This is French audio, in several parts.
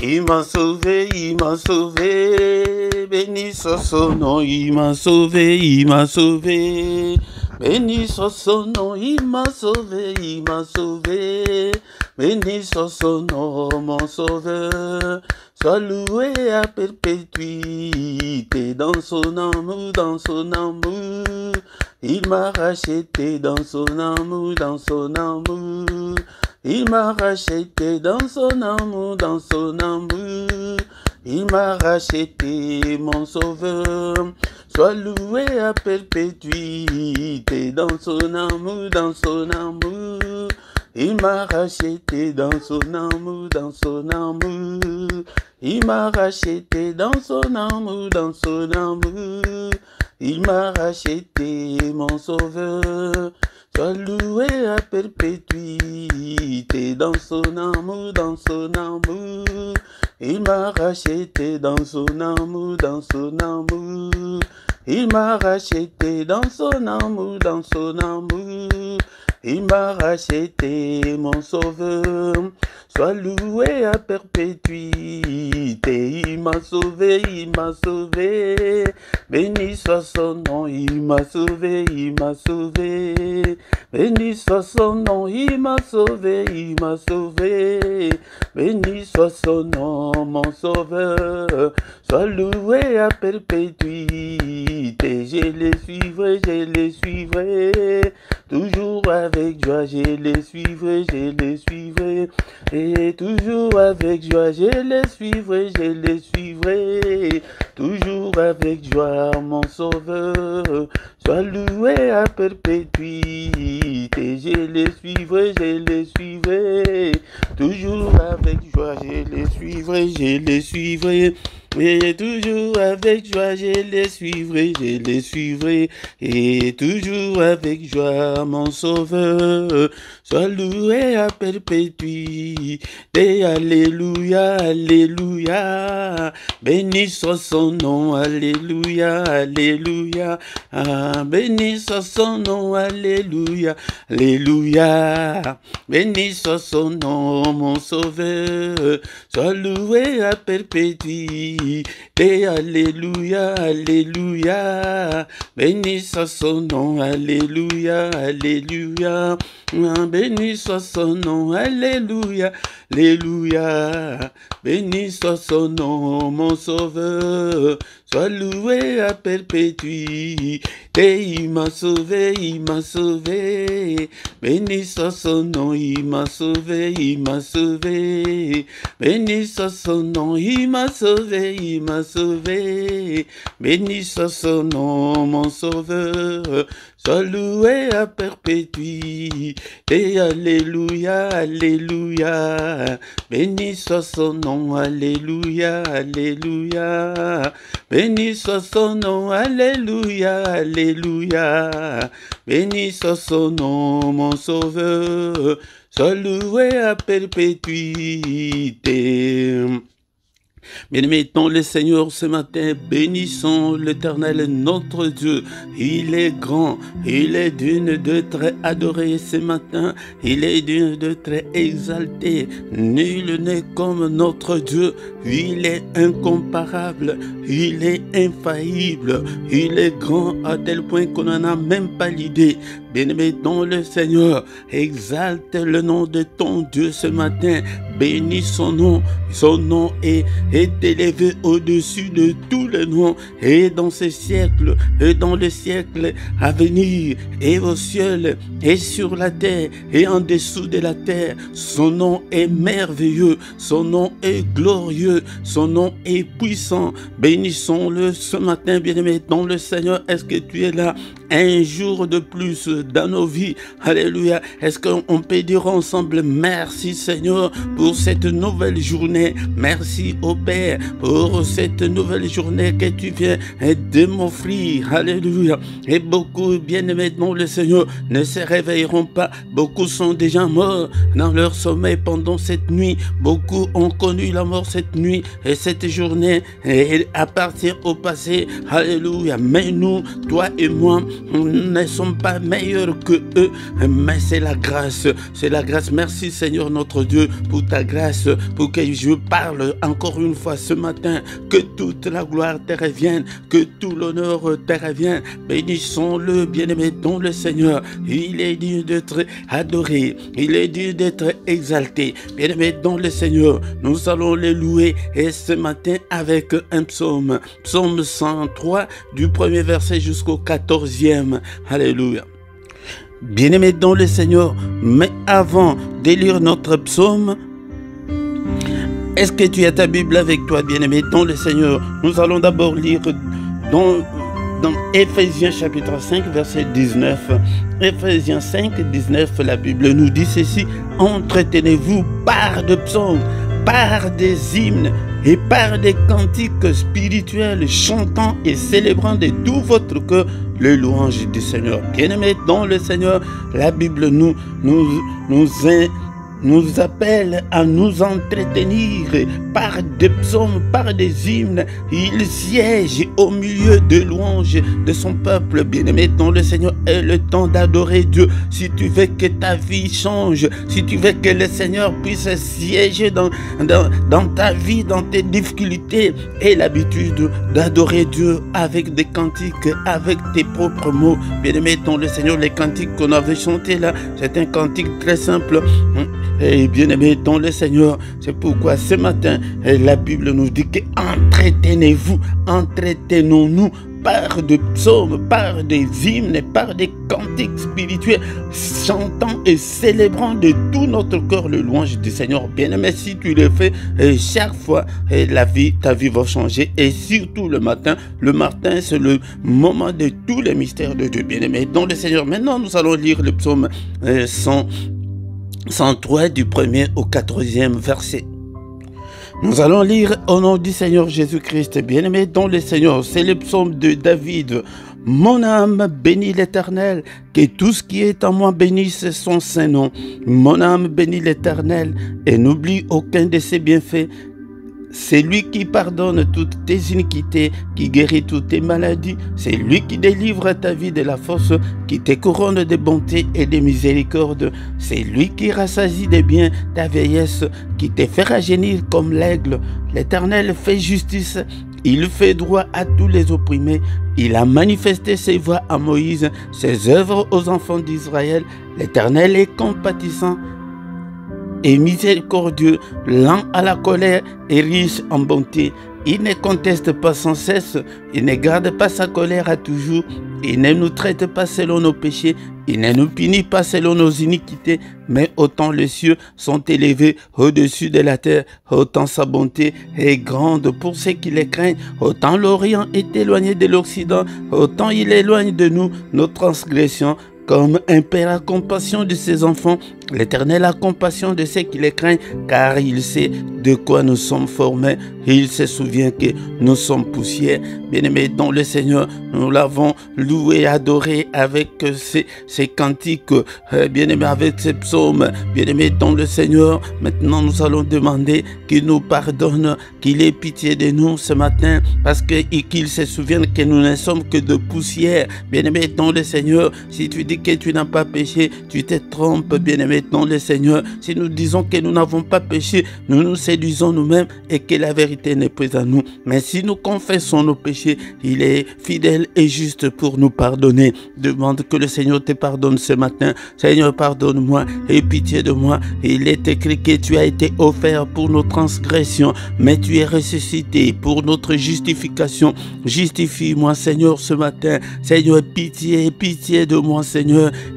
Il m'a sauvé, il m'a sauvé. Béni soit son nom, il m'a sauvé, il m'a sauvé. Béni soit son nom, il m'a sauvé, il m'a sauvé. Béni soit son nom, mon sauveur. Sois loué à perpétuité dans son amour, dans son amour. Il m'a racheté dans son amour, dans son amour. Il m'a racheté dans son amour, dans son amour. Il m'a racheté, mon sauveur. Sois loué à perpétuité dans son amour, dans son amour. Il m'a racheté dans son amour, dans son amour. Il m'a racheté dans son amour, dans son amour. Il m'a racheté, mon sauveur. Sois loué à perpétuité dans son amour, dans son amour. Il m'a racheté dans son amour, dans son amour. Il m'a racheté dans son amour, dans son amour. Il m'a racheté, mon sauveur. Sois loué à perpétuité. Il m'a sauvé, il m'a sauvé. Béni soit son nom, il m'a sauvé, il m'a sauvé. Béni soit son nom, il m'a sauvé, il m'a sauvé. Béni soit son nom, mon sauveur. Sois loué à perpétuité. Je les suivrai, je les suivrai. Toujours avec joie, je les suivrai, je les suivrai. Et toujours avec joie, je les suivrai, je les suivrai. Toujours avec joie, mon sauveur. Sois loué à perpétuité. Je les suivrai, je les suivrai. Toujours avec joie, je les suivrai, je les suivrai. Et toujours avec joie, je les suivrai, je les suivrai. Et toujours avec joie, mon sauveur. Sois loué à perpétuité. Alléluia, alléluia. Béni soit son nom, alléluia, alléluia. Ah, béni soit son nom, alléluia, alléluia. Béni soit son nom, mon sauveur. Sois loué à perpétuité. Alléluia, alléluia. Béni soit son nom, alléluia, alléluia. Béni soit son nom, alléluia, alléluia. Béni soit son nom, mon sauveur. Sois loué à perpétuité. Il m'a sauvé, il m'a sauvé. Béni soit son nom, il m'a sauvé, il m'a sauvé. Béni soit son nom, il m'a sauvé, il m'a sauvé. Béni soit son nom, mon sauveur. Sois loué à perpétuité. Alléluia, alléluia. Béni soit son nom, alléluia, alléluia. Béni soit son nom, alléluia, alléluia. Béni soit son nom, mon sauveur. Sois loué à perpétuité. Bien-aimés dans le Seigneur, ce matin, bénissons l'Éternel, notre Dieu. Il est grand, il est d'une de très adoré ce matin, il est d'une de très exalté. Nul n'est comme notre Dieu, il est incomparable, il est infaillible, il est grand à tel point qu'on n'en a même pas l'idée. Bien-aimé dans le Seigneur, exalte le nom de ton Dieu ce matin, bénis son nom est élevé au-dessus de tous les noms, et dans ce siècle, et dans le siècle à venir, et au ciel, et sur la terre, et en dessous de la terre, son nom est merveilleux, son nom est glorieux, son nom est puissant. Bénissons-le ce matin, bien-aimé dans le Seigneur. Est-ce que tu es là un jour de plus dans nos vies? Alléluia. Est-ce qu'on peut dire ensemble merci Seigneur pour cette nouvelle journée? Merci au Père pour cette nouvelle journée que tu viens de m'offrir. Alléluia. Et beaucoup, bien-aimés dans le Seigneur, ne se réveilleront pas. Beaucoup sont déjà morts dans leur sommeil pendant cette nuit. Beaucoup ont connu la mort cette nuit et cette journée et appartient au passé. Alléluia. Mais nous, toi et moi, nous ne sommes pas meilleurs que eux, mais c'est la grâce. C'est la grâce. Merci Seigneur notre Dieu pour ta grâce, pour que je parle encore une fois ce matin. Que toute la gloire te revienne, que tout l'honneur te revienne. Bénissons-le, bien-aimé, dont le Seigneur. Il est digne d'être adoré. Il est digne d'être exalté. Bien-aimé, dont le Seigneur, nous allons le louer. Et ce matin avec un psaume. Psaume 103, du premier verset jusqu'au 14e. Alléluia. Bien-aimé dans le Seigneur, mais avant de lire notre psaume, est-ce que tu as ta Bible avec toi, bien-aimé dans le Seigneur? Nous allons d'abord lire dans Éphésiens chapitre 5, verset 19. Éphésiens 5, 19, la Bible nous dit ceci: entretenez-vous par de psaumes, par des hymnes et par des cantiques spirituels, chantant et célébrant de tout votre cœur le louange du Seigneur. Bien-aimés dans le Seigneur, la Bible nous appelle à nous entretenir par des psaumes, par des hymnes. Il siège au milieu de louanges de son peuple. Bien-aimé dans le Seigneur, est le temps d'adorer Dieu. Si tu veux que ta vie change, si tu veux que le Seigneur puisse siéger dans ta vie, dans tes difficultés, aie l'habitude d'adorer Dieu avec des cantiques, avec tes propres mots. Bien-aimé dans le Seigneur, les cantiques qu'on avait chantés là, c'est un cantique très simple. Et bien-aimé dans le Seigneur, c'est pourquoi ce matin, la Bible nous dit que entretenez-vous, entretenons-nous par des psaumes, par des hymnes, par des cantiques spirituels, chantant et célébrant de tout notre cœur le louange du Seigneur. Bien-aimé, si tu le fais chaque fois, ta vie va changer. Et surtout le matin c'est le moment de tous les mystères de Dieu. Bien-aimé dans le Seigneur. Maintenant, nous allons lire le psaume 103 du 1er au 14e verset. Nous allons lire au nom du Seigneur Jésus-Christ. Bien-aimé dans le Seigneur, c'est le psaume de David. Mon âme bénit l'Éternel, que tout ce qui est en moi bénisse son saint nom. Mon âme bénit l'Éternel et n'oublie aucun de ses bienfaits. C'est lui qui pardonne toutes tes iniquités, qui guérit toutes tes maladies. C'est lui qui délivre ta vie de la force, qui te couronne de bonté et de miséricorde. C'est lui qui rassasie de bien ta vieillesse, qui te fait rajeunir comme l'aigle. L'Éternel fait justice, il fait droit à tous les opprimés. Il a manifesté ses voies à Moïse, ses œuvres aux enfants d'Israël. L'Éternel est compatissant et miséricordieux, lent à la colère et riche en bonté. Il ne conteste pas sans cesse, il ne garde pas sa colère à toujours, il ne nous traite pas selon nos péchés, il ne nous punit pas selon nos iniquités, mais autant les cieux sont élevés au-dessus de la terre, autant sa bonté est grande pour ceux qui les craignent, autant l'Orient est éloigné de l'Occident, autant il éloigne de nous nos transgressions. Comme un père a compassion de ses enfants, l'Éternel a compassion de ceux qui les craignent, car il sait de quoi nous sommes formés. Il se souvient que nous sommes poussière. Bien-aimés dans le Seigneur, nous l'avons loué, adoré avec ces cantiques, bien-aimés avec ces psaumes. Bien-aimés dans le Seigneur, maintenant nous allons demander qu'il nous pardonne, qu'il ait pitié de nous ce matin, parce qu'il se souvienne que nous ne sommes que de poussière. Bien-aimés dans le Seigneur, si tu dis que tu n'as pas péché, tu te trompes, bien-aimé dans le Seigneur. Si nous disons que nous n'avons pas péché, nous nous séduisons nous-mêmes et que la vérité n'est pas à nous. Mais si nous confessons nos péchés, il est fidèle et juste pour nous pardonner. Demande que le Seigneur te pardonne ce matin. Seigneur, pardonne-moi et pitié de moi. Il est écrit que tu as été offert pour nos transgressions, mais tu es ressuscité pour notre justification. Justifie-moi, Seigneur, ce matin. Seigneur, pitié de moi, Seigneur.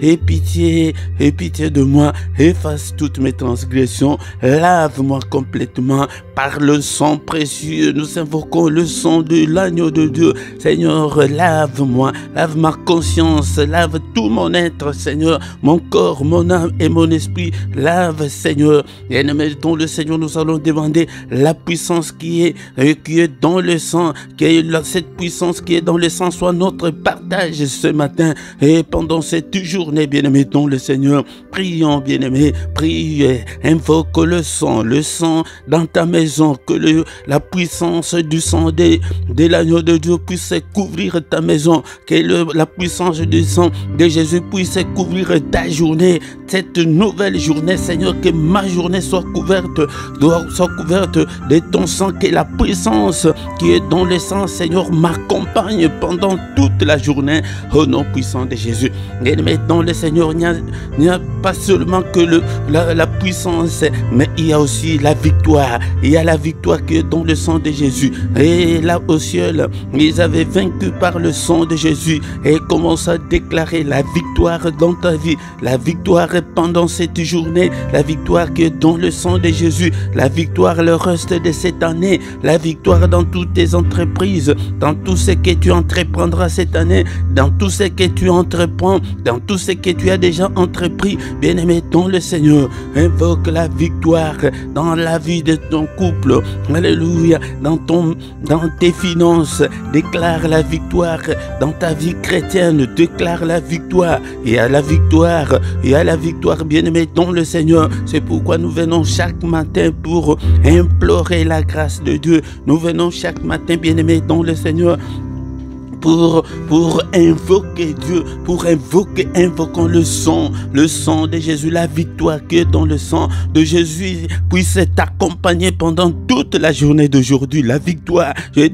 Et pitié de moi, efface toutes mes transgressions, lave-moi complètement par le sang précieux. Nous invoquons le sang de l'agneau de Dieu. Seigneur, lave-moi, lave ma conscience, lave tout mon être, Seigneur, mon corps, mon âme et mon esprit. Lave, Seigneur. Et dans le Seigneur, nous allons demander la puissance qui est dans le sang, cette puissance qui est dans le sang soit notre partage ce matin et pendant cette journée, bien-aimés dans le Seigneur. Prions sang, bien-aimé, prie, invoque le sang dans ta maison, que la puissance du sang de l'agneau de Dieu puisse couvrir ta maison, que la puissance du sang de Jésus puisse couvrir ta journée, cette nouvelle journée, Seigneur, que ma journée soit couverte de ton sang, que la puissance qui est dans le sang, Seigneur, m'accompagne pendant toute la journée, au nom puissant de Jésus. Et maintenant, le Seigneur, il n'y a pas seulement que la puissance, mais il y a aussi la victoire. Il y a la victoire qui est dans le sang de Jésus. Et là au ciel, ils avaient vaincu par le sang de Jésus et commencent à déclarer la victoire dans ta vie, la victoire pendant cette journée, la victoire qui est dans le sang de Jésus, la victoire le reste de cette année, la victoire dans toutes tes entreprises, dans tout ce que tu entreprendras cette année, dans tout ce que tu entreprends, dans tout ce que tu as déjà entrepris. Bien-aimé dans le Seigneur, invoque la victoire dans la vie de ton couple, alléluia, dans tes finances, déclare la victoire dans ta vie chrétienne, déclare la victoire. Et à la victoire, bien-aimé dans le Seigneur. C'est pourquoi nous venons chaque matin pour implorer la grâce de Dieu. Nous venons chaque matin, bien-aimé dans le Seigneur, pour invoquer Dieu, invoquons le sang de Jésus, la victoire qui est dans le sang de Jésus puisse t'accompagner pendant toute la journée d'aujourd'hui. La victoire, je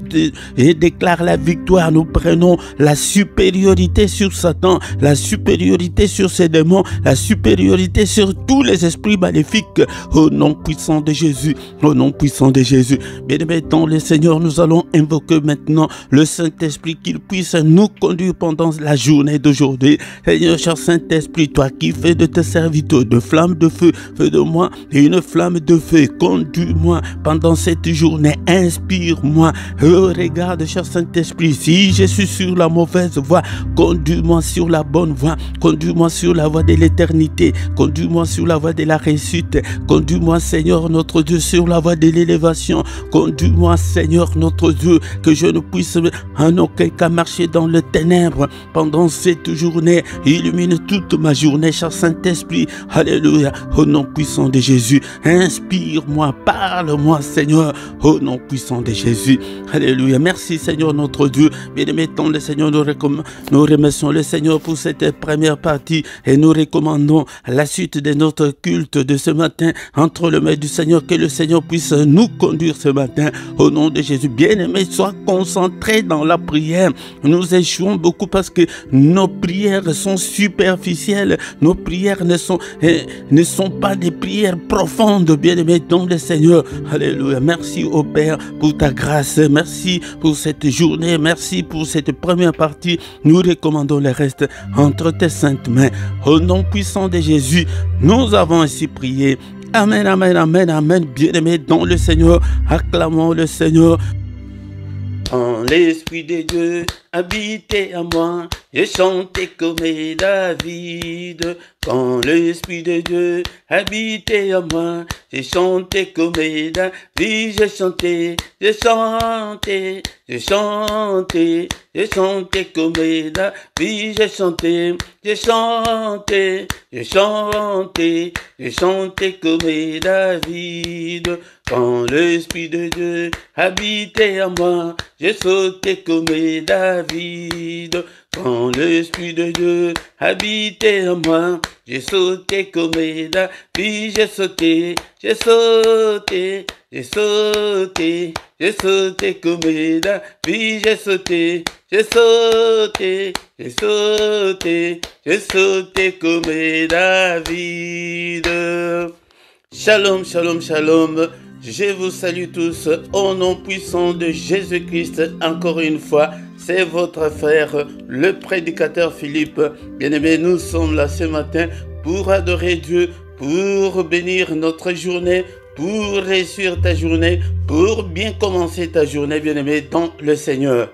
déclare la victoire. Nous prenons la supériorité sur Satan, la supériorité sur ses démons, la supériorité sur tous les esprits maléfiques, au nom puissant de Jésus, au nom puissant de Jésus. Bien-aimé dans le Seigneur, nous allons invoquer maintenant le Saint-Esprit qu'il puisse nous conduire pendant la journée d'aujourd'hui. Seigneur, cher Saint-Esprit, toi qui fais de tes serviteurs de flammes de feu, fais de moi une flamme de feu. Conduis-moi pendant cette journée, inspire-moi. Regarde, cher Saint-Esprit, si je suis sur la mauvaise voie, conduis-moi sur la bonne voie, conduis-moi sur la voie de l'éternité, conduis-moi sur la voie de la réussite, conduis-moi, Seigneur notre Dieu, sur la voie de l'élévation, conduis-moi, Seigneur notre Dieu, que je ne puisse en aucun cas marcher dans le ténèbre pendant cette journée. Illumine toute ma journée, cher Saint-Esprit. Alléluia. Au nom puissant de Jésus, inspire-moi, parle-moi, Seigneur, au nom puissant de Jésus. Alléluia. Merci, Seigneur notre Dieu. Bien-aimé dans le Seigneur, nous remercions le Seigneur pour cette première partie et nous recommandons la suite de notre culte de ce matin entre les mains du Seigneur. Que le Seigneur puisse nous conduire ce matin au nom de Jésus. Bien-aimé, sois concentré dans la prière. Nous échouons beaucoup parce que nos prières sont superficielles. Nos prières ne sont pas des prières profondes, bien-aimés dans le Seigneur. Alléluia. Merci au Père pour ta grâce. Merci pour cette journée. Merci pour cette première partie. Nous recommandons le reste entre tes saintes mains. Au nom puissant de Jésus, nous avons ainsi prié. Amen, amen, amen, amen. Bien-aimés dans le Seigneur, acclamons le Seigneur. Quand l'Esprit de Dieu habitait à moi, j'ai chanté comme David. Quand l'Esprit de Dieu habitait à moi, j'ai chanté comme David. J'ai chanté, j'ai chanté, j'ai chanté, j'ai chanté comme David. J'ai chanté, j'ai chanté, j'ai chanté, j'ai chanté comme David. Quand l'Esprit de Dieu habitait à moi, j'ai sauté comme David. Quand l'Esprit de Dieu habitait en moi, j'ai sauté comme David. J'ai sauté, j'ai sauté, j'ai sauté, j'ai sauté comme David. J'ai sauté, j'ai sauté, j'ai sauté, j'ai sauté comme David. Shalom, shalom, shalom. Je vous salue tous au nom puissant de Jésus-Christ. Encore une fois, c'est votre frère, le prédicateur Philippe. Bien-aimés, nous sommes là ce matin pour adorer Dieu, pour bénir notre journée, pour réussir ta journée, pour bien commencer ta journée, bien-aimé, dans le Seigneur.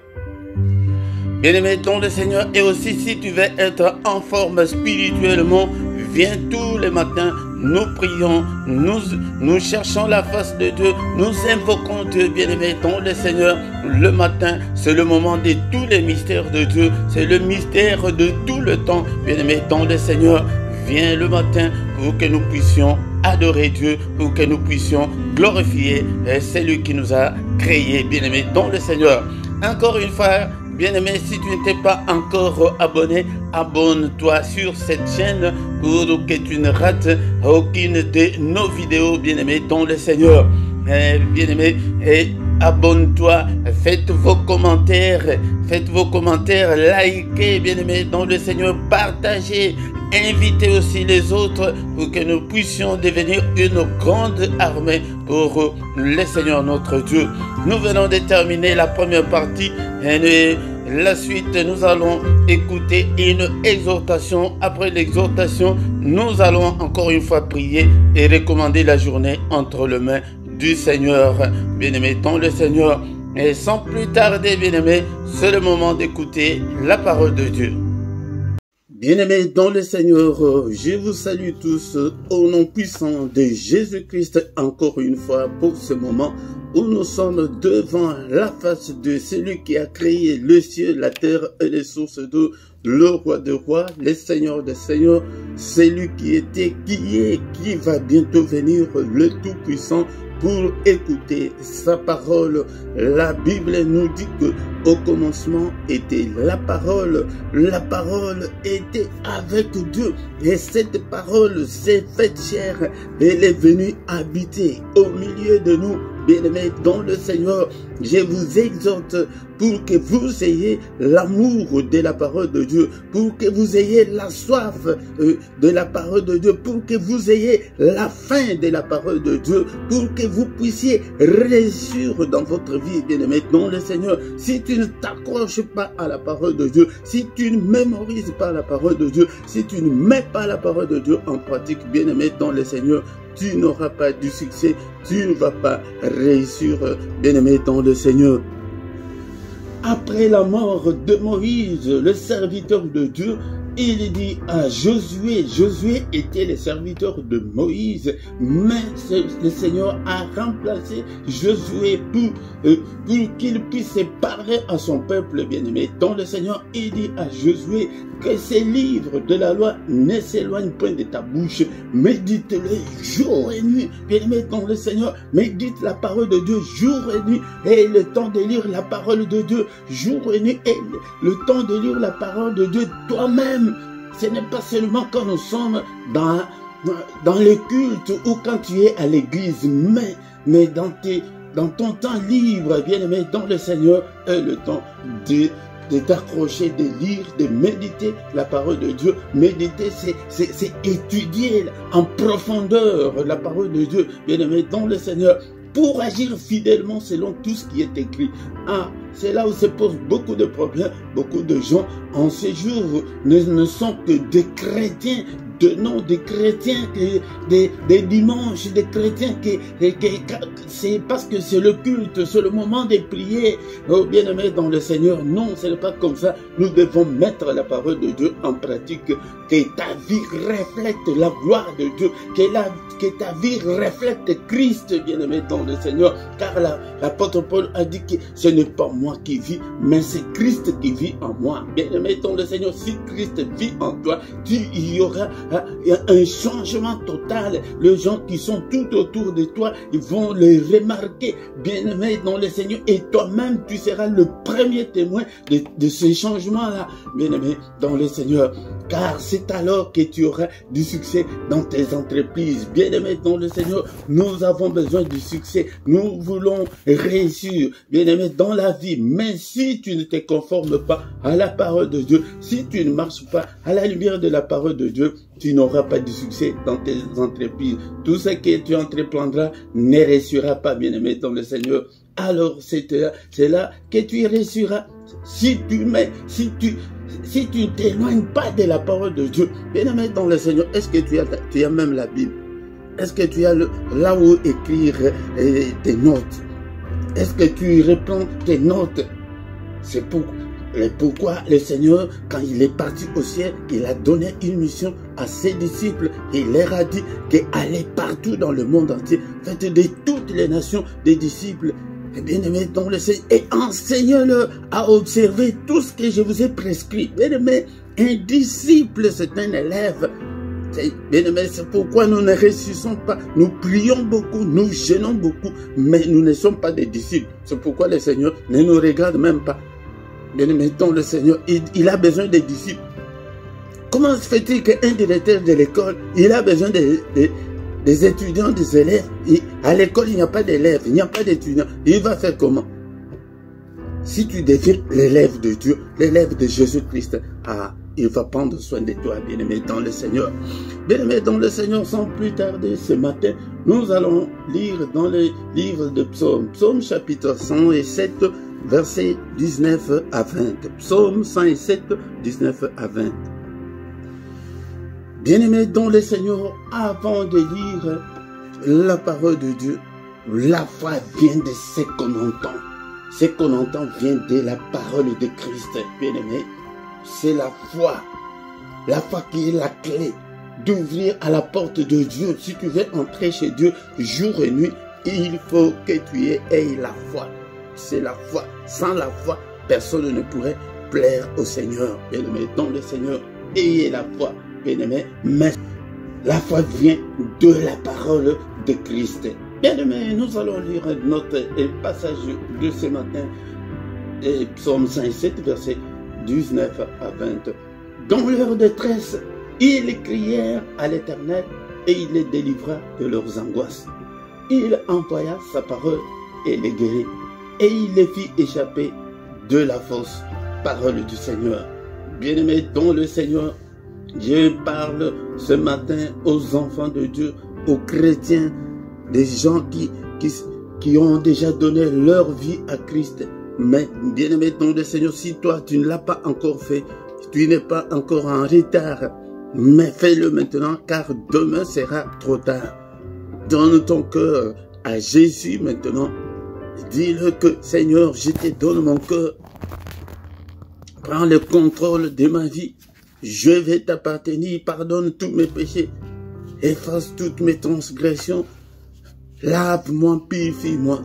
Bien-aimé dans le Seigneur, et aussi si tu veux être en forme spirituellement, viens tous les matins, nous prions, nous cherchons la face de Dieu, nous invoquons Dieu, bien-aimé dans le Seigneur. Le matin, c'est le moment de tous les mystères de Dieu, c'est le mystère de tout le temps, bien-aimé dans le Seigneur. viens le matin pour que nous puissions adorer Dieu, pour que nous puissions glorifier celui qui nous a créés, bien-aimés, dans le Seigneur. Encore une fois, bien-aimé, si tu n'étais pas encore abonné, abonne-toi sur cette chaîne pour que tu ne rates aucune de nos vidéos, bien-aimé, dans le Seigneur. Bien-aimé, et abonne-toi, faites vos commentaires, likez, bien-aimé, dans le Seigneur, partagez, invitez aussi les autres pour que nous puissions devenir une grande armée pour le Seigneur notre Dieu. Nous venons de terminer la première partie et la suite, nous allons écouter une exhortation. Après l'exhortation, nous allons encore une fois prier et recommander la journée entre les mains du Seigneur. Bien-aimé dans le Seigneur, et sans plus tarder, bien-aimé, c'est le moment d'écouter la parole de Dieu. Bien-aimés dans le Seigneur, je vous salue tous au nom puissant de Jésus-Christ encore une fois pour ce moment où nous sommes devant la face de celui qui a créé le ciel, la terre et les sources d'eau, le roi des rois, le Seigneur des seigneurs, celui qui était, qui est, qui va bientôt venir, le Tout-Puissant, pour écouter sa parole. La Bible nous dit que au commencement était la parole était avec Dieu, et cette parole s'est faite chair, elle est venue habiter au milieu de nous. Bien-aimés dans le Seigneur, je vous exhorte pour que vous ayez l'amour de la parole de Dieu, pour que vous ayez la soif de la parole de Dieu, pour que vous ayez la faim de la parole de Dieu, pour que vous puissiez réussir dans votre vie, bien-aimés dans le Seigneur. Si tu ne t'accroches pas à la parole de Dieu, si tu ne mémorises pas la parole de Dieu, si tu ne mets pas la parole de Dieu en pratique, bien-aimés dans le Seigneur, tu n'auras pas du succès, tu ne vas pas réussir, bien-aimé dans le Seigneur. Après la mort de Moïse, le serviteur de Dieu, il dit à Josué, Josué était le serviteur de Moïse, mais le Seigneur a remplacé Josué pour qu'il puisse parler à son peuple bien-aimé. Donc le Seigneur, il dit à Josué que ces livres de la loi ne s'éloignent point de ta bouche, médite-les jour et nuit. Bien-aimé dans le Seigneur, médite la parole de Dieu jour et nuit, et le temps de lire la parole de Dieu jour et nuit, et le temps de lire la parole de Dieu toi-même. Ce n'est pas seulement quand nous sommes dans les cultes ou quand tu es à l'église, mais dans ton temps libre, bien-aimé, dans le Seigneur, le temps de t'accrocher, de lire, de méditer la parole de Dieu. Méditer, c'est étudier en profondeur la parole de Dieu, bien-aimé, dans le Seigneur, pour agir fidèlement selon tout ce qui est écrit. Ah, c'est là où se posent beaucoup de problèmes. Beaucoup de gens en ce jour ne sont que des chrétiens, de nom des chrétiens, des dimanches, des chrétiens, c'est parce que c'est le culte, c'est le moment de prier. Oh, bien-aimé dans le Seigneur, non, ce n'est pas comme ça. Nous devons mettre la parole de Dieu en pratique, que ta vie reflète la gloire de Dieu, que ta vie reflète Christ, bien-aimé dans le Seigneur, car l'apôtre Paul a dit que ce n'est pas moi qui vis, mais c'est Christ qui vit en moi. Bien-aimé dans le Seigneur, si Christ vit en toi, il y aura un changement total. Les gens qui sont tout autour de toi, ils vont le remarquer, bien-aimé dans le Seigneur, et toi-même, tu seras le premier témoin de ces changements-là, bien-aimé dans le Seigneur, car c'est alors que tu auras du succès dans tes entreprises. Bien-aimé dans le Seigneur, nous avons besoin du succès, nous voulons réussir, bien-aimé, dans la vie, mais si tu ne te conformes pas à la parole de Dieu, si tu ne marches pas à la lumière de la parole de Dieu, tu n'auras pas de succès dans tes entreprises. Tout ce que tu entreprendras ne réussira pas, bien-aimé dans le Seigneur. Alors c'est là que tu réussiras. Si tu ne t'éloignes pas de la parole de Dieu, bien-aimé dans le Seigneur, est-ce que tu as même la Bible? Est-ce que tu as là où écrire tes notes? Est-ce que tu réponds tes notes? C'est pourquoi le Seigneur, quand il est parti au ciel, il a donné une mission à ses disciples. Il leur a dit qu'aller partout dans le monde entier, faites de toutes les nations des disciples. Et bien-aimé dans le Seigneur, et enseignez-leur à observer tout ce que je vous ai prescrit. Bien-aimé, un disciple, c'est un élève. Bien-aimés, c'est pourquoi nous ne réussissons pas. Nous prions beaucoup, nous jeûnons beaucoup, mais nous ne sommes pas des disciples. C'est pourquoi le Seigneur ne nous regarde même pas. Bien-aimés, donc le Seigneur, il a besoin des disciples. Comment se fait-il qu'un directeur de l'école, il a besoin des étudiants, des élèves? À l'école, il n'y a pas d'élèves, il n'y a pas d'étudiants. Il va faire comment? Si tu deviens l'élève de Dieu, l'élève de Jésus-Christ, il va prendre soin de toi, bien-aimé dans le Seigneur. Bien-aimé dans le Seigneur, sans plus tarder, ce matin, nous allons lire dans le livre de Psaume, Psaume chapitre 107, versets 19 à 20. Psaume 107, 19 à 20. Bien-aimé dans le Seigneur, avant de lire la parole de Dieu, la foi vient de ce qu'on entend. Ce qu'on entend vient de la parole de Christ, bien-aimé. C'est la foi qui est la clé d'ouvrir à la porte de Dieu. Si tu veux entrer chez Dieu jour et nuit, il faut que tu aies la foi. C'est la foi. Sans la foi, personne ne pourrait plaire au Seigneur. Bien-aimé, dans le Seigneur, ayez la foi, bien-aimé. Mais la foi vient de la parole de Christ. Bien-aimé, nous allons lire notre passage de ce matin, Psaume 107, verset 19 à 20. Dans leur détresse, ils crièrent à l'Éternel et il les délivra de leurs angoisses. Il envoya sa parole et les guérit, et il les fit échapper de la fausse parole du Seigneur. Bien-aimés dans le Seigneur, je parle ce matin aux enfants de Dieu, aux chrétiens, des gens qui ont déjà donné leur vie à Christ. Mais bien-aimé dans le Seigneur, si toi tu ne l'as pas encore fait, tu n'es pas encore en retard, mais fais-le maintenant car demain sera trop tard. Donne ton cœur à Jésus maintenant. Dis-le que Seigneur, je te donne mon cœur. Prends le contrôle de ma vie. Je vais t'appartenir. Pardonne tous mes péchés. Efface toutes mes transgressions. Lave-moi, purifie-moi.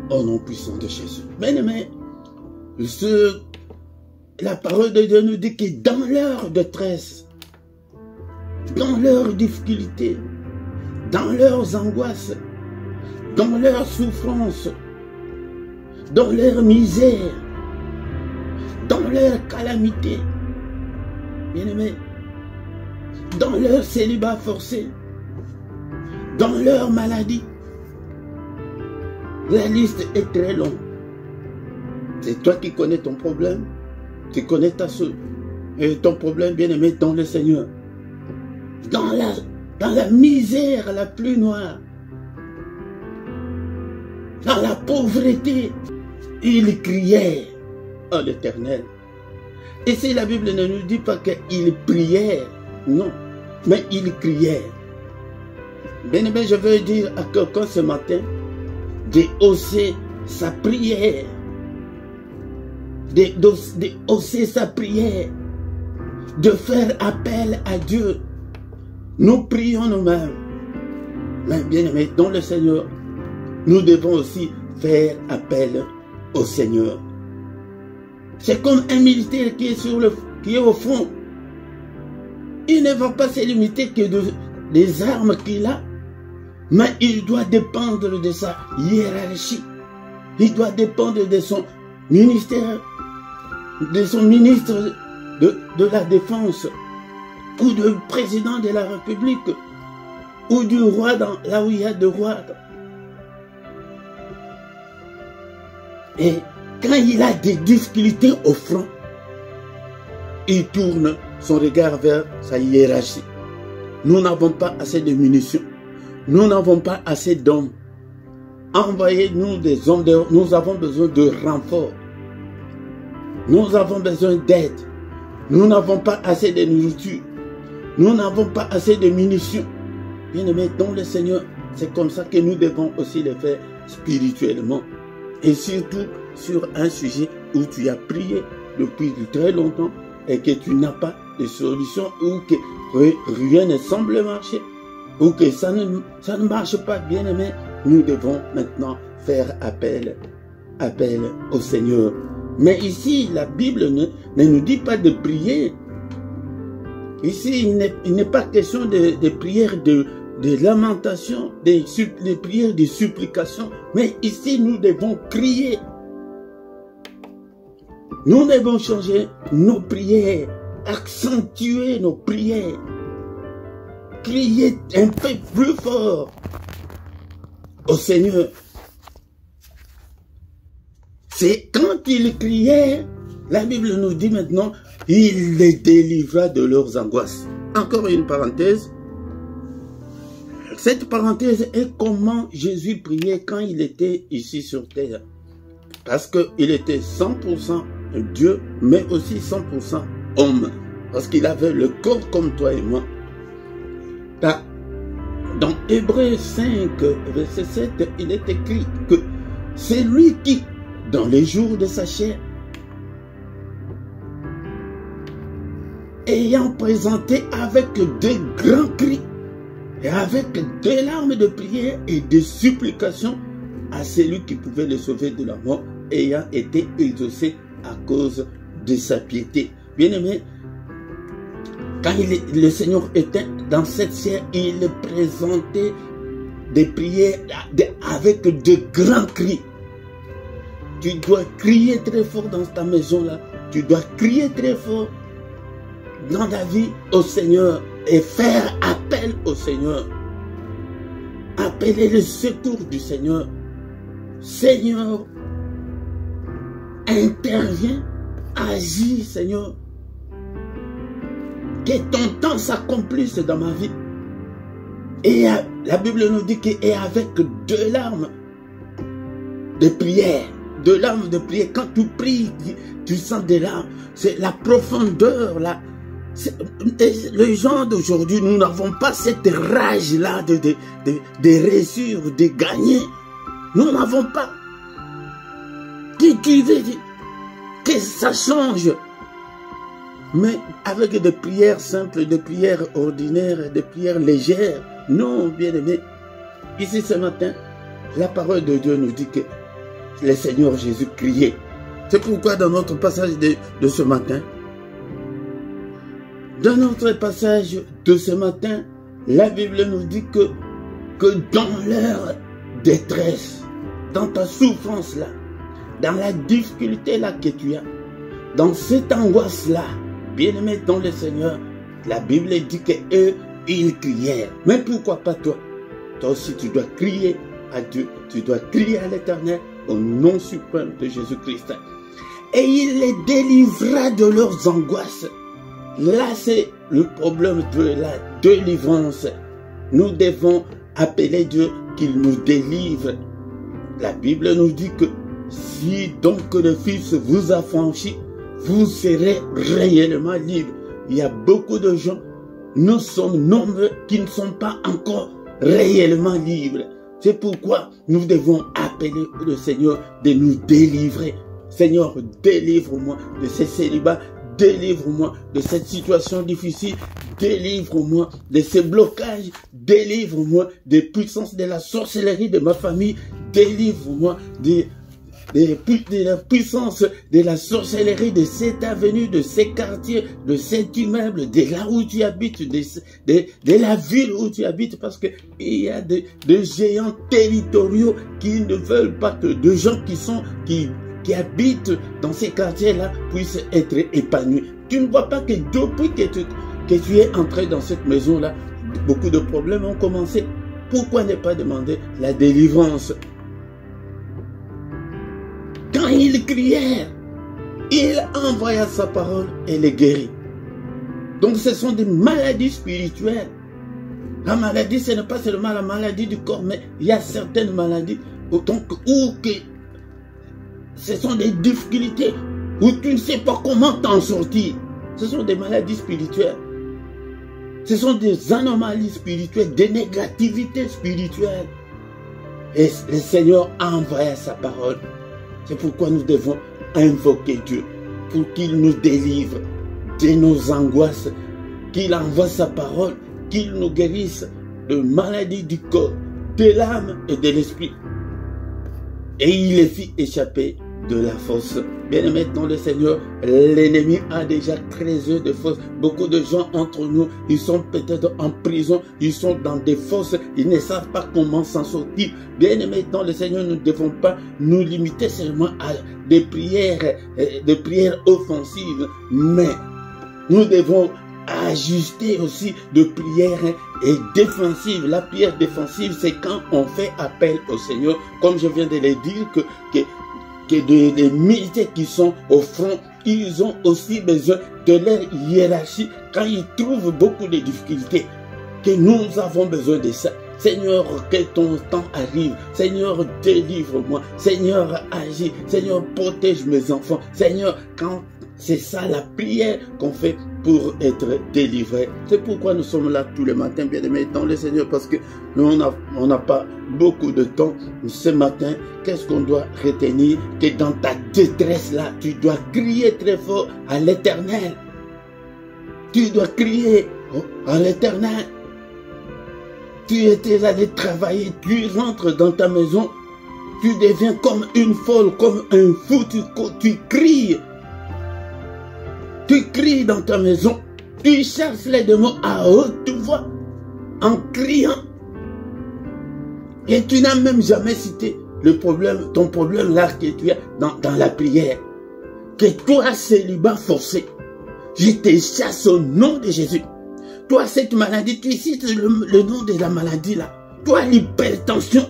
Au nom puissant de Jésus. Bien-aimé, la parole de Dieu nous dit que dans leur détresse, dans leurs difficultés, dans leurs angoisses, dans leurs souffrances, dans leur misère, dans leur calamité, bien-aimé, dans leur célibat forcé, dans leur maladie, la liste est très longue. C'est toi qui connais ton problème, tu connais ton problème, bien-aimé, dans le Seigneur. Dans la misère la plus noire, dans la pauvreté, ils crièrent à l'Éternel. Et si la Bible ne nous dit pas qu'ils prièrent, non, mais ils crièrent. Bien-aimé, je veux dire à quelqu'un ce matin de hausser sa prière, de hausser sa prière, de faire appel à Dieu. Nous prions nous-mêmes, mais bien-aimés dans le Seigneur, nous devons aussi faire appel au Seigneur. C'est comme un militaire qui est au front. Il ne va pas se limiter que des armes qu'il a, mais il doit dépendre de sa hiérarchie. Il doit dépendre de son ministère, de son ministre de la Défense, ou du président de la République, ou du roi là où il y a de rois. Et quand il a des difficultés au front, il tourne son regard vers sa hiérarchie. Nous n'avons pas assez de munitions. Nous n'avons pas assez d'hommes. Envoyez-nous des hommes. Nous avons besoin de renforts. Nous avons besoin d'aide. Nous n'avons pas assez de nourriture. Nous n'avons pas assez de munitions. Bien-aimés dans le Seigneur, c'est comme ça que nous devons aussi le faire spirituellement. Et surtout sur un sujet où tu as prié depuis très longtemps et que tu n'as pas de solution ou que rien ne semble marcher ou que ça ne marche pas, bien-aimé, nous devons maintenant faire appel au Seigneur. Mais ici, la Bible ne nous dit pas de prier. Ici, il n'est pas question de prières de lamentation, des prières de supplication, mais ici, nous devons crier. Nous devons changer nos prières, accentuer nos prières, crier un peu plus fort au Seigneur. C'est quand il criait, la Bible nous dit maintenant, il les délivra de leurs angoisses. Encore une parenthèse. Cette parenthèse est comment Jésus priait quand il était ici sur terre. Parce qu'il était 100% Dieu, mais aussi 100% homme. Parce qu'il avait le corps comme toi et moi. Dans Hébreux 5, verset 7, il est écrit que c'est lui qui, dans les jours de sa chair, ayant présenté avec de grands cris et avec des larmes de prière et de supplication à celui qui pouvait le sauver de la mort, ayant été exaucé à cause de sa piété. Bien-aimé, quand le Seigneur était dans cette chair, il présentait des prières avec de grands cris. Tu dois crier très fort dans ta maison là. Tu dois crier très fort dans ta vie au Seigneur et faire appel au Seigneur. Appeler le secours du Seigneur. Seigneur, interviens, agis, Seigneur. Que ton temps s'accomplisse dans ma vie. Et la Bible nous dit qu'avec deux larmes de prière, quand tu pries, tu sens des larmes. C'est la profondeur là. Les gens d'aujourd'hui, nous n'avons pas cette rage-là de réussir, de gagner. Nous n'avons pas. Tu veux dire que ça change. Mais avec des prières simples, des prières ordinaires, des prières légères. Non, bien-aimé. Ici ce matin, la parole de Dieu nous dit que le Seigneur Jésus criait. C'est pourquoi dans notre passage de ce matin, dans notre passage de ce matin, la Bible nous dit que dans leur détresse, dans ta souffrance là, dans la difficulté là que tu as, dans cette angoisse là, bien-aimé dans le Seigneur, la Bible dit qu'eux, ils crièrent. Mais pourquoi pas toi? Toi aussi tu dois crier à Dieu, tu dois crier à l'Éternel au nom suprême de Jésus-Christ. Et il les délivra de leurs angoisses. Là, c'est le problème de la délivrance. Nous devons appeler Dieu qu'il nous délivre. La Bible nous dit que si donc le Fils vous affranchit, vous serez réellement libre. Il y a beaucoup de gens, nous sommes nombreux qui ne sont pas encore réellement libres. C'est pourquoi nous devons appeler le Seigneur de nous délivrer. Seigneur, délivre-moi de ces célibats. Délivre-moi de cette situation difficile. Délivre-moi de ces blocages. Délivre-moi des puissances de la sorcellerie de ma famille. Délivre-moi de la puissance de la sorcellerie de cette avenue, de ces quartiers, de cet immeuble, de là où tu habites, de la ville où tu habites, parce qu'il y a des géants territoriaux qui ne veulent pas que de gens qui habitent dans ces quartiers-là puissent être épanouis. Tu ne vois pas que depuis que tu es entré dans cette maison-là, beaucoup de problèmes ont commencé. Pourquoi ne pas demander la délivrance? Quand ils crièrent, il envoya sa parole et les guérit. Donc ce sont des maladies spirituelles. La maladie, ce n'est pas seulement la maladie du corps, mais il y a certaines maladies ce sont des difficultés où tu ne sais pas comment t'en sortir. Ce sont des maladies spirituelles. Ce sont des anomalies spirituelles, des négativités spirituelles. Et le Seigneur a envoyé sa parole. C'est pourquoi nous devons invoquer Dieu pour qu'il nous délivre de nos angoisses, qu'il envoie sa parole, qu'il nous guérisse de maladies du corps, de l'âme et de l'esprit. Et il les fit échapper de la force. Bien-aimés dans le Seigneur, l'ennemi a déjà créé de force. Beaucoup de gens entre nous, ils sont peut-être en prison, ils sont dans des fosses, ils ne savent pas comment s'en sortir. Bien-aimés dans le Seigneur, nous ne devons pas nous limiter seulement à des prières offensives, mais nous devons ajuster aussi de prières et défensives. La prière défensive, c'est quand on fait appel au Seigneur, comme je viens de le dire, que des militaires qui sont au front, ils ont aussi besoin de leur hiérarchie quand ils trouvent beaucoup de difficultés, que nous avons besoin de ça. Seigneur, que ton temps arrive. Seigneur, délivre-moi. Seigneur, agis. Seigneur, protège mes enfants. Seigneur, quand c'est ça la prière qu'on fait pour être délivré. C'est pourquoi nous sommes là tous les matins, bien-aimés dans le Seigneur, parce que nous, on n'a pas beaucoup de temps. Ce matin, qu'est-ce qu'on doit retenir? Que dans ta détresse là, tu dois crier très fort à l'Éternel. Tu dois crier à l'Éternel. Tu étais allé travailler, tu rentres dans ta maison, tu deviens comme une folle, comme un fou, tu cries. Tu cries dans ta maison, tu cherches les démons à haute voix, en criant. Et tu n'as même jamais cité le problème, ton problème là que tu as dans la prière. Que toi, célibat forcé, je te chasse au nom de Jésus. Toi, cette maladie, tu cites le nom de la maladie là. Toi, l'hypertension.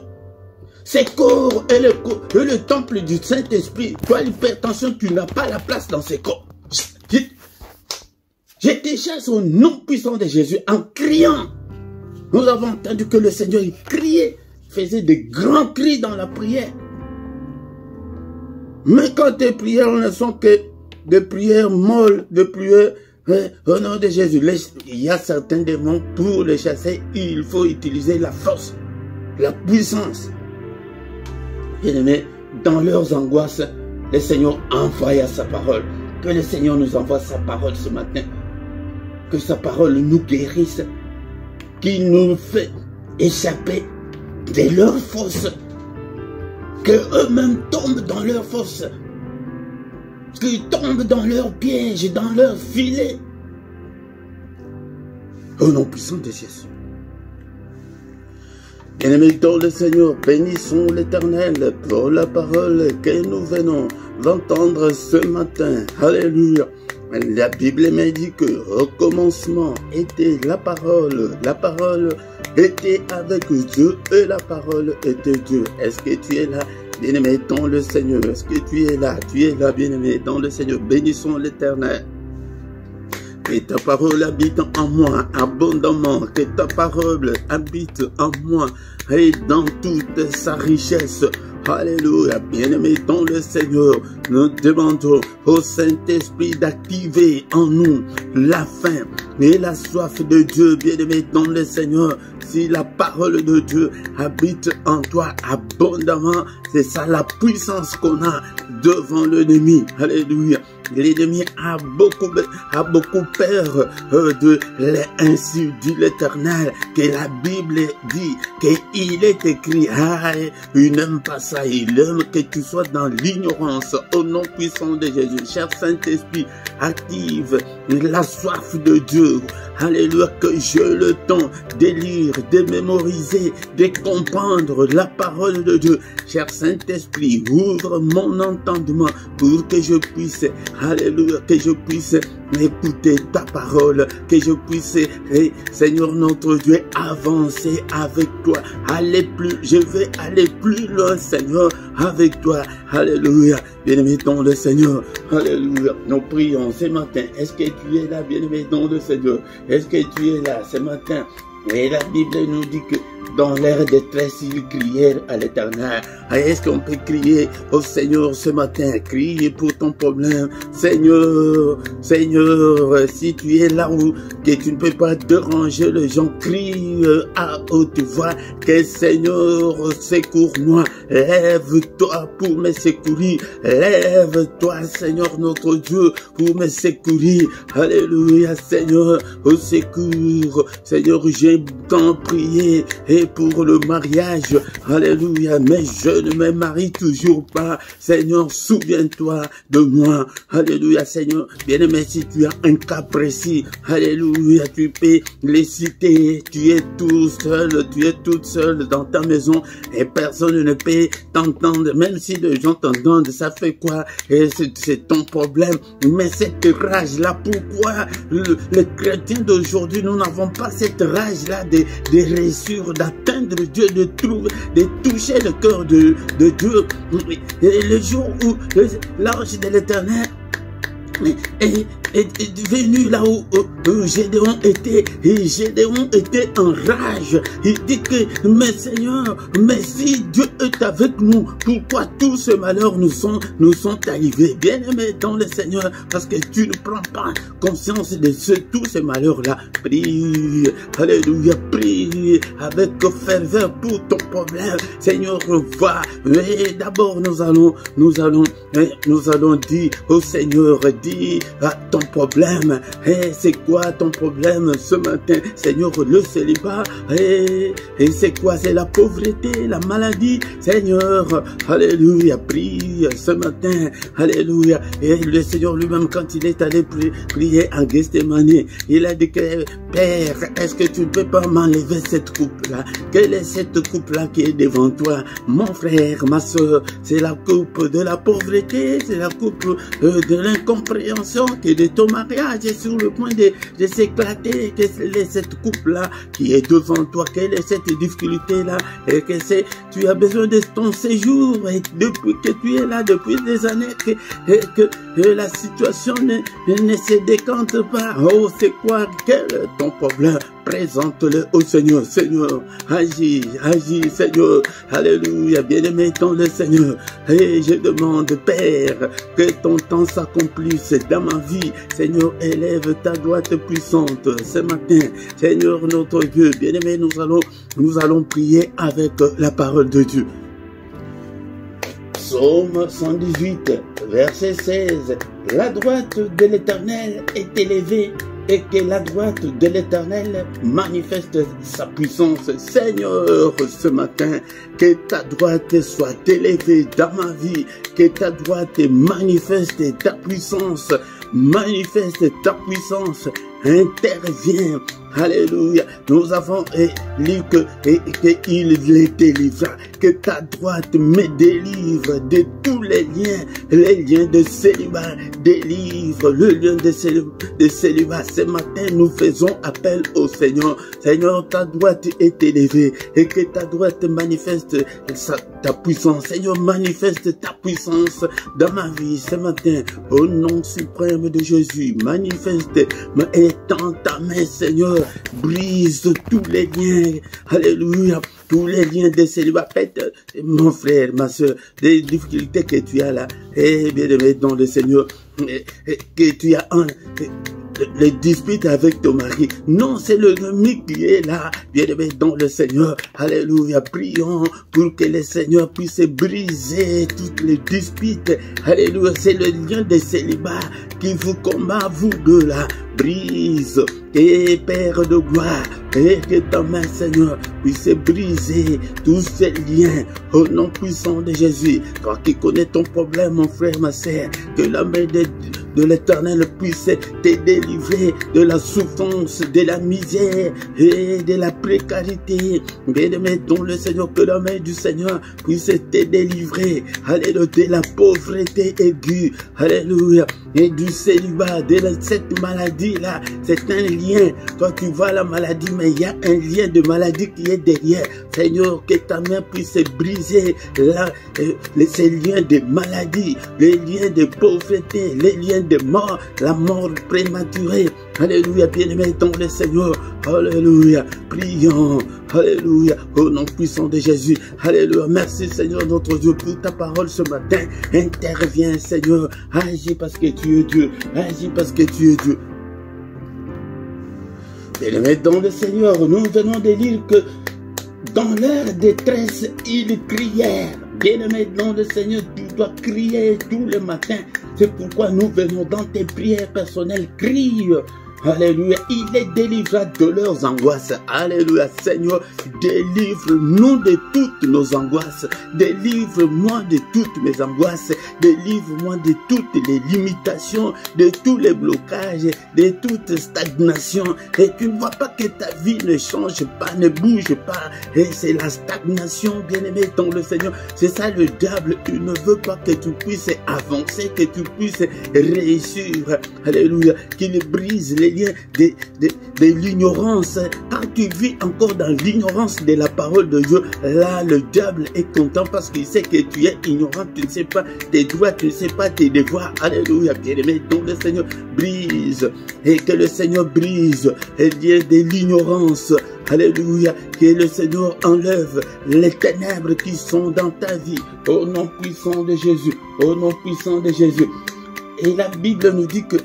C'est corps et le temple du Saint-Esprit. Toi, l'hypertension, tu n'as pas la place dans ces corps. Je te chasse au nom puissant de Jésus en criant. Nous avons entendu que le Seigneur, il criait, faisait de grands cris dans la prière. Mais quand tes prières ne sont que des prières molles, des prières au nom de Jésus, il y a certains démons, pour les chasser, il faut utiliser la force, la puissance. Bien-aimés, dans leurs angoisses, le Seigneur envoya sa parole. Que le Seigneur nous envoie sa parole ce matin. Que sa parole nous guérisse. Qu'il nous fait échapper de leurs forces. Que eux-mêmes tombent dans leurs forces. Qu'ils tombent dans leurs pièges, dans leurs filets. Au nom puissant de Jésus. Bien-aimés dans le Seigneur, bénissons l'Éternel pour la parole que nous venons d'entendre ce matin. Alléluia. La Bible me dit que au commencement était la parole était avec Dieu et la parole était Dieu. Est-ce que tu es là, bien-aimé dans le Seigneur? Est-ce que tu es là, bien-aimé dans le Seigneur? Bénissons l'Éternel. Que ta parole habite en moi abondamment, que ta parole habite en moi et dans toute sa richesse. Alléluia, bien-aimé dans le Seigneur, nous demandons au Saint-Esprit d'activer en nous la faim et la soif de Dieu, bien-aimé dans le Seigneur. Si la parole de Dieu habite en toi abondamment, c'est ça la puissance qu'on a devant l'ennemi. Alléluia. L'ennemi a beaucoup peur de ainsi dit l'Éternel, que la Bible dit qu'il est écrit, il n'aime pas ça, il aime que tu sois dans l'ignorance. Au nom puissant de Jésus, cher Saint-Esprit, active la soif de Dieu. Alléluia, que j'ai le temps de lire, de mémoriser, de comprendre la parole de Dieu. Cher Saint-Esprit, ouvre mon entendement pour que je puisse, alléluia, que je puisse écouter ta parole, que je puisse, Seigneur notre Dieu, avancer avec toi, je vais aller plus loin, Seigneur, avec toi. Alléluia, bien-aimé dans le Seigneur. Alléluia, nous prions ce matin. Est-ce que tu es là, bien-aimé dans le Seigneur? Est-ce que tu es là ce matin? Et la Bible nous dit que dans leur détresse, ils crièrent à l'Éternel. Est-ce qu'on peut crier au Seigneur ce matin? Crier pour ton problème. Seigneur, Seigneur, si tu es là où que tu ne peux pas déranger les gens, crie à haute voix que Seigneur, secours-moi. Lève-toi pour me secourir. Lève-toi, Seigneur notre Dieu, pour me secourir. Alléluia, Seigneur, au secours. Seigneur, j'ai tant prié et pour le mariage. Alléluia, mais je ne me marie toujours pas. Seigneur, souviens-toi de moi. Alléluia, Seigneur. Bien-aimé, si tu as un cas précis, alléluia, tu peux les citer. Tu es tout seul, tu es toute seule dans ta maison et personne ne peut t'entendre. Même si les gens t'entendent, ça fait quoi? C'est ton problème. Mais cette rage-là, pourquoi les chrétiens d'aujourd'hui, nous n'avons pas cette rage-là de réussir, d'atteindre Dieu, de toucher le cœur de Dieu. Et le jour où l'ange de l'Éternel est venu là où Gédéon était, et Gédéon était en rage. Il dit que, mais Seigneur, mais si Dieu est avec nous, pourquoi tous ces malheurs nous sont arrivés? Bien-aimé dans le Seigneur, parce que tu ne prends pas conscience de tous ces malheurs-là. Prie, alléluia, prie avec ferveur pour ton problème. Seigneur, va. Mais d'abord, nous allons dire au Seigneur, dis à ton problème. C'est quoi ton problème ce matin? Seigneur, le célibat. Et c'est quoi? C'est la pauvreté, la maladie. Seigneur, alléluia, prie ce matin. Alléluia. Et le Seigneur lui-même, quand il est allé prier à Gethsémani, il a dit que, Père, est-ce que tu ne peux pas m'enlever cette coupe-là? Quelle est cette coupe-là qui est devant toi? Mon frère, ma soeur, c'est la coupe de la pauvreté, c'est la coupe de l'incompréhension qui est de ton mariage est sur le point de s'éclater. Quelle est cette coupe-là qui est devant toi? Quelle est cette difficulté-là? Et que tu as besoin de ton séjour, et depuis que tu es là, depuis des années, que la situation ne se décante pas. Oh, c'est quoi? Quel est ton problème? Présente-le au Seigneur. Seigneur, agis, Seigneur. Alléluia, bien-aimé dans le Seigneur. Et je demande, Père, que ton temps s'accomplisse dans ma vie. Seigneur, élève ta droite puissante ce matin. Seigneur, notre Dieu, bien-aimé, nous allons prier avec la parole de Dieu. Psaume 118, verset 16. La droite de l'Éternel est élevée, et que la droite de l'Éternel manifeste sa puissance. Seigneur, ce matin, que ta droite soit élevée dans ma vie, que ta droite manifeste ta puissance, intervient. Alléluia. Nous avons lu qu'il est délivré. Que ta droite me délivre de tous les liens de célibat. Délivre le lien de célibat. Ce matin, nous faisons appel au Seigneur. Seigneur, ta droite est élevée et que ta droite manifeste ta puissance. Seigneur, manifeste ta puissance dans ma vie ce matin. Au nom suprême de Jésus, manifeste, étends ta main, Seigneur. Brise tous les liens, alléluia, tous les liens de célibat. Peut-être, mon frère, ma soeur, des difficultés que tu as là, et bien aimé dans le Seigneur, que tu as les disputes avec ton mari. Non, c'est l'ennemi qui est là, bien aimé dans le Seigneur. Alléluia, prions pour que le Seigneur puisse briser toutes les disputes. Alléluia, c'est le lien de célibat qui vous combat, vous deux là. Brise, et Père de gloire, et que ta main, Seigneur, puisse briser tous ces liens au nom puissant de Jésus. Toi qui connais ton problème, mon frère, ma sœur, que la main de l'Éternel puisse te délivrer de la souffrance, de la misère et de la précarité. Bien-aimé dans le Seigneur, que la main du Seigneur puisse te délivrer, alléluia, de la pauvreté aiguë, alléluia, et du célibat, de cette maladie-là. C'est un lien. Toi, tu vois la maladie, mais il y a un lien de maladie qui est derrière. Seigneur, que ta main puisse briser ces liens de maladie, les liens de pauvreté, les liens de mort, la mort prématurée. Alléluia, bien-aimé dans le Seigneur. Alléluia, prions. Alléluia, au nom puissant de Jésus. Alléluia, merci Seigneur notre Dieu pour ta parole ce matin. Interviens Seigneur, agis parce que tu es Dieu. Agis parce que tu es Dieu. Bien-aimé dans le Seigneur, nous venons de lire que dans leur détresse, ils crièrent. Bien-aimé dans le Seigneur, tu dois crier tous les matins. C'est pourquoi nous venons dans tes prières personnelles. Crie, Alléluia. Il les délivrera de leurs angoisses. Alléluia. Seigneur, délivre-nous de toutes nos angoisses. Délivre-moi de toutes mes angoisses. Délivre-moi de toutes les limitations, de tous les blocages, de toute stagnation. Et tu ne vois pas que ta vie ne change pas, ne bouge pas. Et c'est la stagnation, bien-aimé, dans le Seigneur. C'est ça le diable. Il ne veut pas que tu puisses avancer, que tu puisses réussir. Alléluia. Qu'il brise les liens de l'ignorance. Quand tu vis encore dans l'ignorance de la parole de Dieu, là, le diable est content parce qu'il sait que tu es ignorant. Tu ne sais pas tes droits, tu ne sais pas tes devoirs. Alléluia. Bien-aimé, donc le Seigneur brise. Et que le Seigneur brise les liens de l'ignorance. Alléluia, que le Seigneur enlève les ténèbres qui sont dans ta vie. Au nom puissant de Jésus, au nom puissant de Jésus. Et la Bible nous dit que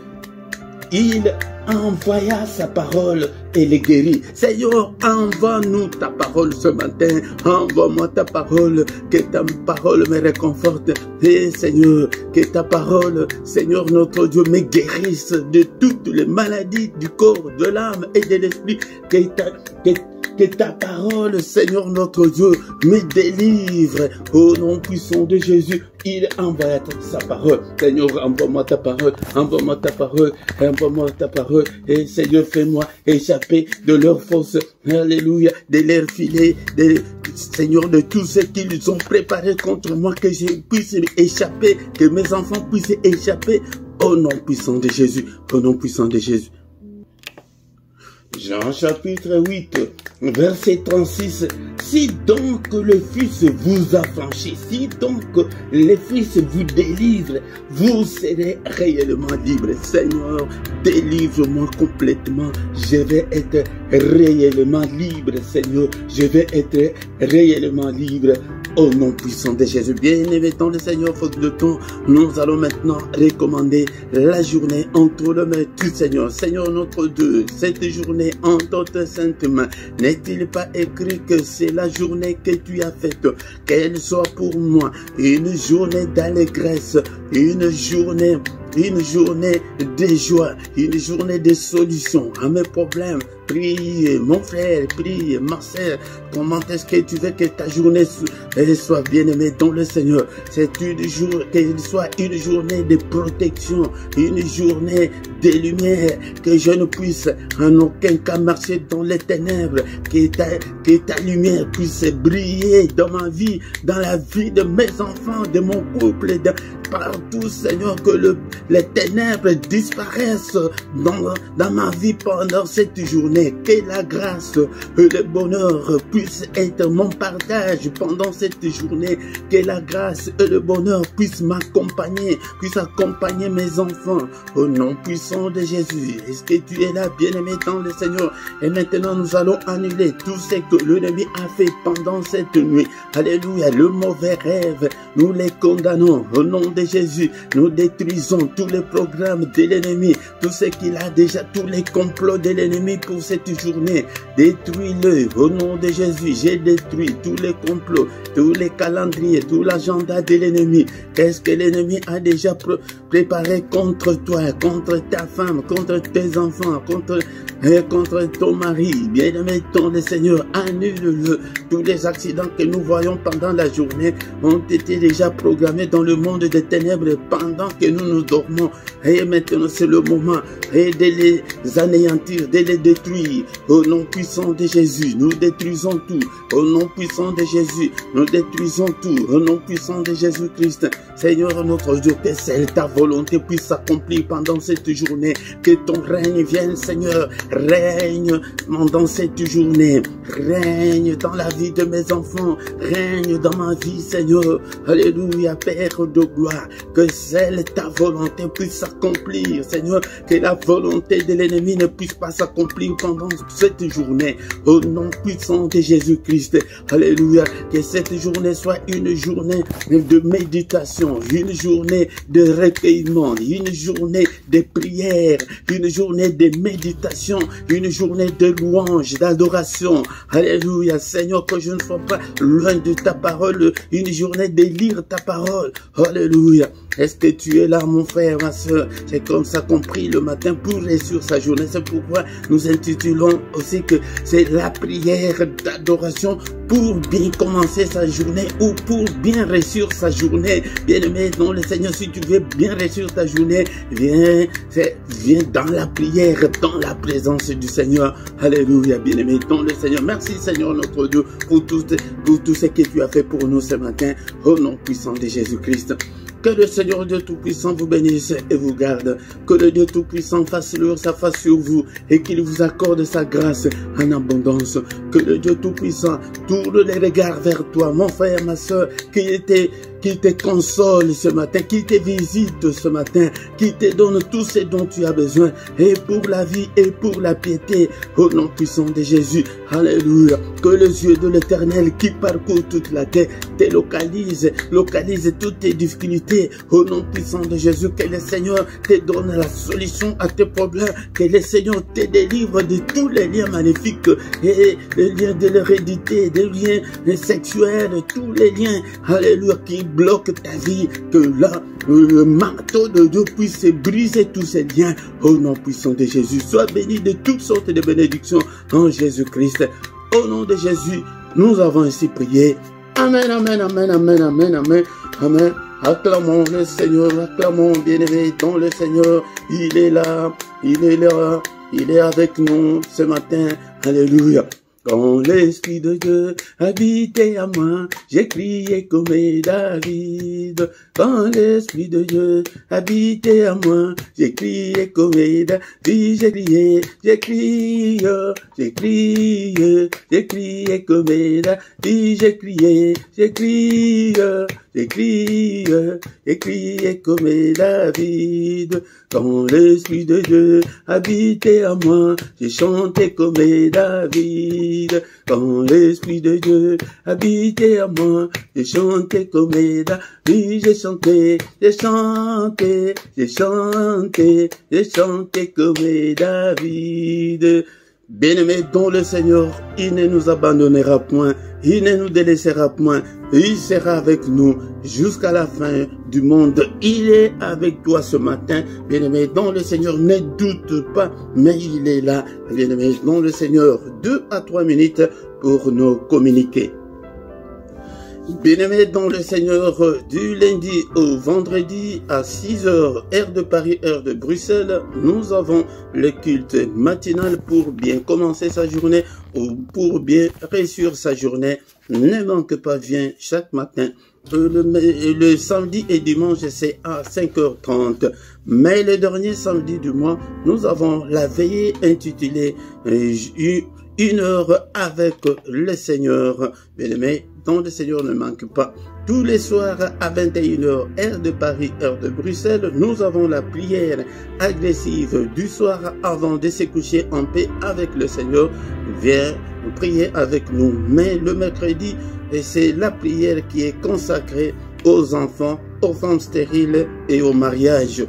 il envoya sa parole et les guérit. Seigneur, envoie-nous ta parole ce matin. Envoie-moi ta parole, que ta parole me réconforte. Et Seigneur, que ta parole, Seigneur notre Dieu, me guérisse de toutes les maladies du corps, de l'âme et de l'esprit. Que ta parole, Seigneur notre Dieu, me délivre. Au nom puissant de Jésus, il envoie sa parole. Seigneur, envoie-moi ta parole, envoie-moi ta parole, envoie-moi ta parole. Et Seigneur, fais-moi échapper de leurs forces. Alléluia, de leurs filets, Seigneur, de tout ce qu'ils ont préparé contre moi, que je puisse échapper, que mes enfants puissent échapper. Au nom puissant de Jésus, au nom puissant de Jésus. Jean chapitre 8, verset 36. Si donc le Fils vous affranchit, si donc le Fils vous délivre, vous serez réellement libre. Seigneur, délivre-moi complètement. Je vais être réellement libre, Seigneur. Je vais être réellement libre. Au nom puissant de Jésus, bien-aimé dans le Seigneur, faute de temps, nous allons maintenant recommander la journée entre les mains du Seigneur. Seigneur notre Dieu, cette journée entre tes saintes mains, n'est-il pas écrit que c'est la journée que tu as faite, qu'elle soit pour moi une journée d'allégresse, une journée de joie, une journée de solution à mes problèmes. Prie, mon frère, prie, ma sœur. Comment est-ce que tu veux que ta journée soit bien-aimée dans le Seigneur? C'est une journée, qu'elle soit une journée de protection, une journée de lumière, que je ne puisse en aucun cas marcher dans les ténèbres, que ta lumière puisse briller dans ma vie, dans la vie de mes enfants, de mon couple, partout, Seigneur, que les ténèbres disparaissent dans ma vie pendant cette journée. Que la grâce et le bonheur puissent être mon partage pendant cette journée. Que la grâce et le bonheur puissent m'accompagner, puissent accompagner mes enfants. Au nom puissant de Jésus. Est-ce que tu es là, bien-aimé dans le Seigneur? Et maintenant, nous allons annuler tout ce que l'ennemi a fait pendant cette nuit. Alléluia. Le mauvais rêve, nous les condamnons. Au nom de Jésus, nous détruisons tous les programmes de l'ennemi, tout ce qu'il a déjà, tous les complots de l'ennemi pour cette journée. Détruis-le au nom de Jésus. J'ai détruit tous les complots, tous les calendriers, tout l'agenda de l'ennemi. Qu'est-ce que l'ennemi a déjà préparé contre toi, contre ta femme, contre tes enfants, contre ton mari? Bien-aimé dans le Seigneur, annule-le. Tous les accidents que nous voyons pendant la journée ont été déjà programmés dans le monde des ténèbres pendant que nous dormons. Et maintenant, c'est le moment de les anéantir, de les détruire. Au nom puissant de Jésus, nous détruisons tout. Au nom puissant de Jésus, nous détruisons tout. Au nom puissant de Jésus-Christ, Seigneur notre Dieu, que seule ta volonté puisse s'accomplir pendant cette journée. Que ton règne vienne, Seigneur. Règne pendant cette journée. Règne dans la vie de mes enfants. Règne dans ma vie, Seigneur. Alléluia, Père de gloire. Que seule ta volonté puisse s'accomplir, Seigneur. Que la volonté de l'ennemi ne puisse pas s'accomplir pendant cette journée. Au nom puissant de Jésus-Christ. Alléluia. Que cette journée soit une journée de méditation, une journée de recueillement, une journée de prière, une journée de méditation, une journée de louange, d'adoration. Alléluia. Seigneur, que je ne sois pas loin de ta parole, une journée de lire ta parole. Alléluia. Alléluia. Est-ce que tu es là, mon frère, ma soeur? C'est comme ça qu'on prie le matin pour réussir sa journée. C'est pourquoi nous intitulons aussi que c'est la prière d'adoration pour bien commencer sa journée ou pour bien réussir sa journée. Bien-aimé dans le Seigneur, si tu veux bien réussir ta journée, viens dans la prière, dans la présence du Seigneur. Alléluia, bien-aimé dans le Seigneur. Merci Seigneur notre Dieu pour tout ce que tu as fait pour nous ce matin. Au nom puissant de Jésus-Christ. Que le Seigneur Dieu Tout-Puissant vous bénisse et vous garde. Que le Dieu Tout-Puissant fasse luire sa face sur vous et qu'il vous accorde sa grâce en abondance. Que le Dieu Tout-Puissant tourne les regards vers toi, mon frère, ma soeur, qu'il te console ce matin, qu'il te visite ce matin, qu'il te donne tout ce dont tu as besoin, et pour la vie et pour la piété, au nom puissant de Jésus. Alléluia. Que les yeux de l'Éternel qui parcourt toute la terre te localise toutes tes difficultés, au nom puissant de Jésus. Que le Seigneur te donne la solution à tes problèmes, que le Seigneur te délivre de tous les liens maléfiques, et les liens de l'hérédité, des liens sexuels, tous les liens, alléluia, qui bloquent ta vie, que là, le marteau de Dieu puisse briser tous ces liens, au nom puissant de Jésus. Sois béni de toutes sortes de bénédictions en Jésus-Christ. Au nom de Jésus, nous avons ainsi prié. Amen, amen, amen, amen, amen, amen, amen. Acclamons le Seigneur, acclamons, bien-aimés dans le Seigneur. Il est là, il est là, il est avec nous ce matin. Alléluia. Quand l'Esprit de Dieu habitait à moi, j'ai crié comme David. Quand l'Esprit de Dieu habitait à moi, j'ai crié comme David. J'ai crié, j'ai crié, j'ai crié, j'ai crié comme David. J'ai crié, j'ai crié, j'ai crié, j'ai crié comme David. Quand l'Esprit de Dieu habitait à moi, j'ai chanté comme David. Quand l'Esprit de Dieu habitait à moi, j'ai chanté comme David. J'ai chanté, j'ai chanté, j'ai chanté, j'ai chanté comme David. Bien-aimé dans le Seigneur, il ne nous abandonnera point, il ne nous délaissera point, il sera avec nous jusqu'à la fin du monde. Il est avec toi ce matin, bien-aimé dans le Seigneur, ne doute pas, mais il est là, bien-aimé dans le Seigneur. 2 à 3 minutes pour nous communiquer. Bien-aimés dans le Seigneur, du lundi au vendredi à 6h, heure de Paris, heure de Bruxelles, nous avons le culte matinal pour bien commencer sa journée ou pour bien réussir sa journée. Ne manque pas, viens chaque matin. Le samedi et dimanche, c'est à 5h30. Mais le dernier samedi du mois, nous avons la veillée intitulée Une heure avec le Seigneur. Bien-aimés, dans le Seigneur ne manque pas. Tous les soirs à 21h, heure de Paris, heure de Bruxelles, nous avons la prière agressive du soir avant de se coucher en paix avec le Seigneur. Viens prier avec nous. Mais le mercredi, c'est la prière qui est consacrée aux enfants, aux femmes stériles et au mariage.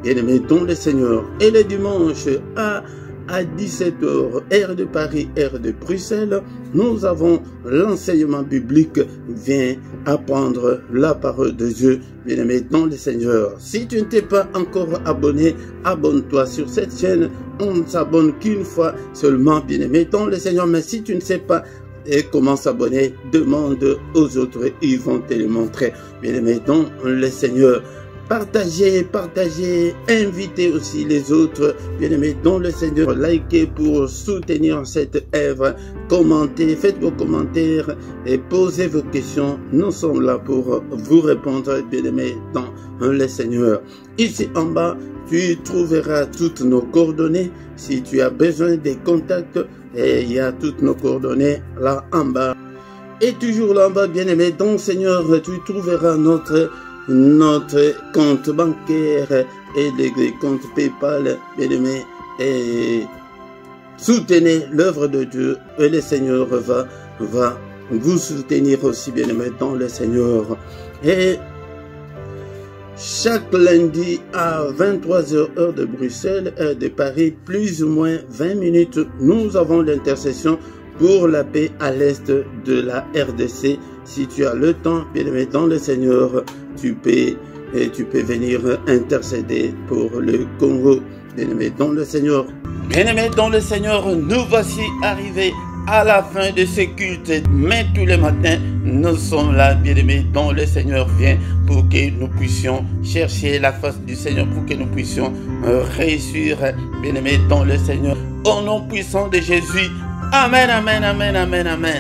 Bien-aimés dans le Seigneur. Et le dimanche à 17h, heure de Paris, heure de Bruxelles, nous avons l'enseignement biblique. Viens apprendre la parole de Dieu, bien-aimé dans le Seigneur. Si tu ne t'es pas encore abonné, abonne-toi sur cette chaîne. On ne s'abonne qu'une fois seulement, bien-aimé dans le Seigneur. Mais si tu ne sais pas comment s'abonner, demande aux autres, ils vont te le montrer, bien-aimé dans le Seigneur. Partagez, partagez, invitez aussi les autres, bien-aimés dans le Seigneur. Likez pour soutenir cette œuvre. Commentez, faites vos commentaires et posez vos questions. Nous sommes là pour vous répondre, bien-aimés dans le Seigneur. Ici en bas, tu trouveras toutes nos coordonnées. Si tu as besoin des contacts, et il y a toutes nos coordonnées là en bas. Et toujours là en bas, bien-aimés dans le Seigneur, tu trouveras notre compte bancaire et les comptes PayPal, bien-aimés, et soutenez l'œuvre de Dieu et le Seigneur va vous soutenir aussi, bien-aimés dans le Seigneur. Et chaque lundi à 23h heure de Bruxelles, heure de Paris, plus ou moins 20 minutes, nous avons l'intercession pour la paix à l'est de la RDC. Si tu as le temps, bien-aimé dans le Seigneur, tu peux venir intercéder pour le Congo. Bien-aimé dans le Seigneur. Bien-aimé dans le Seigneur, nous voici arrivés à la fin de ce culte. Mais tous les matins, nous sommes là, bien-aimés dans le Seigneur. Viens pour que nous puissions chercher la face du Seigneur, pour que nous puissions réussir, bien-aimés dans le Seigneur. Au nom puissant de Jésus. Amen, amen, amen, amen, amen.